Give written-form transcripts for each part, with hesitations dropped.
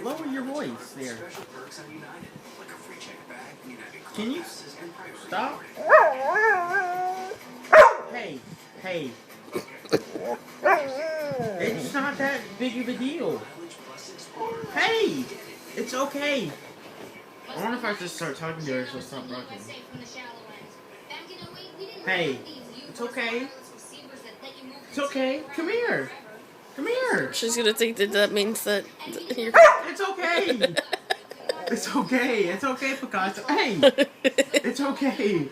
lower your voice there. Can you stop? Hey, hey. It's not that big of a deal. Hey, it's okay. I wonder if I just start talking to her, she'll stop barking. Hey, it's okay. It's okay. Come here. Come here. She's gonna think that means that you're... It's okay. It's okay. It's okay, Picasso. Hey, it's okay.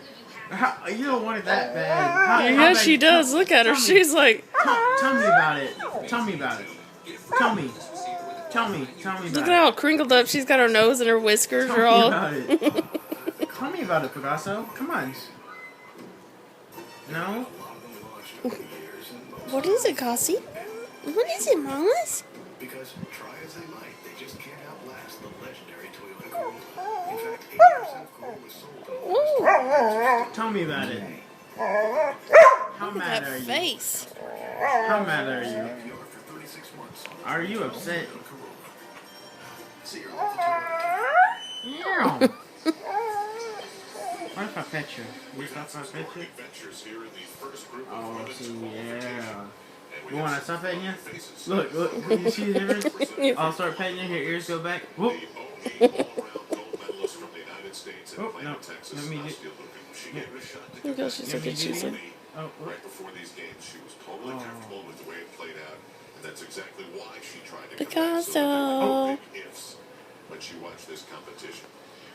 You don't want it that bad. Yeah, she does. Look at her. She's like... Tell me about it. Tell me about it. Tell me. Tell me about it. Look at how crinkled up she's got. Her nose and her whiskers are all... Tell me about it. Tell me about it, Picasso. Come on. No? What is it, Cassie? What is it, Mamas? Because try as they might, they just can't outlast the legendary Toyota Corolla. In fact, 80% of Corollas sold. Tell me about it. How mad are you? Face. How mad are you? Are you upset? Yeah. What if I pet you? You stop if I pet you? Oh, see, yeah. You want to stop petting you? Look, you see the difference? I'll start petting you, your ears go back. Whoop. Oh, no. Let me do... Look how she's looking choosing. Oh, right before these games, she was totally comfortable with the way it played out, and that's exactly why she tried to Picasso. ifs when she watched this competition.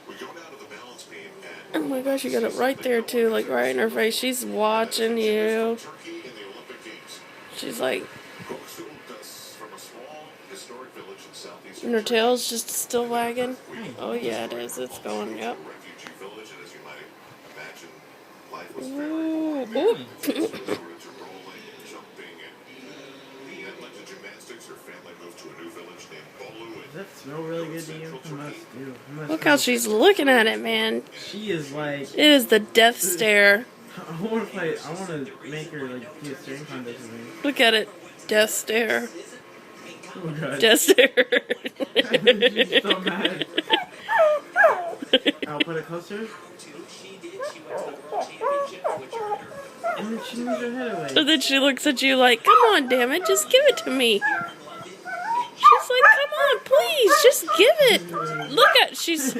We go down to the balance beam Oh my gosh, you got it right there too, like right in her face. She's watching you. She's like, and her tail's just still wagging. Oh yeah, it is. It's going. Yep. Ooh, ooh. Does that smell really good to you? It must do. Look how she's looking at it, man. She is like... It is the death stare. I want to make her like do a staring contest with me. Look at it. Death stare. Oh god. Death stare. She's so mad. I'll put it closer. And then she moves her head away. And then she looks at you like, come on, damn it, just give it to me. She's like, come on, please, just give it. Look at, she's...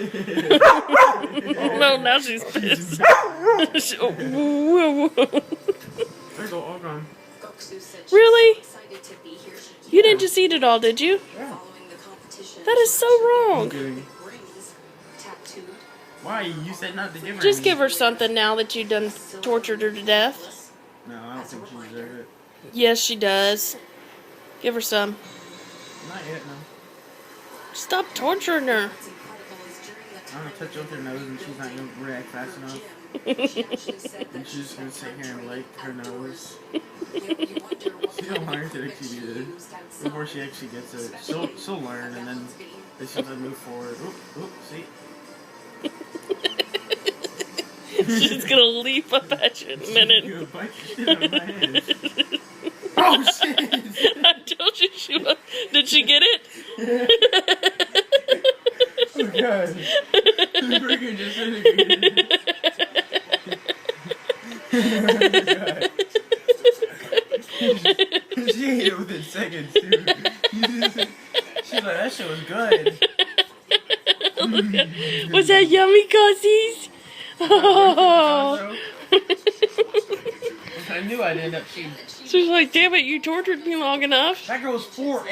No, now she's pissed. Whoa. There go, all gone. Really? You didn't just eat it all, did you? Yeah. That is so wrong. Why? You said not to give her Just any. give her something now that you've done tortured her to death. No, I don't think she deserves it. Yes, she does. Give her some. Not yet, no. Stop torturing her. I'm gonna touch off her nose and she's not gonna react fast enough. And she's just gonna sit here and lick her nose. She don't learn to actually do this. Before she actually gets it, she'll learn and then she'll have to move forward. Oop, see? She's gonna leap up at you in a minute. She's gonna bite the shit out of my head. Oh shit! I told you she was. Did she get it? Oh god. The burger just disintegrated. Oh god. She ate it within seconds, dude. She's like, that shit was good. Was that yummy, Cossies? Oh. I knew I'd end up cheating. She's like, damn it, you tortured me long enough. That girl was 4'8".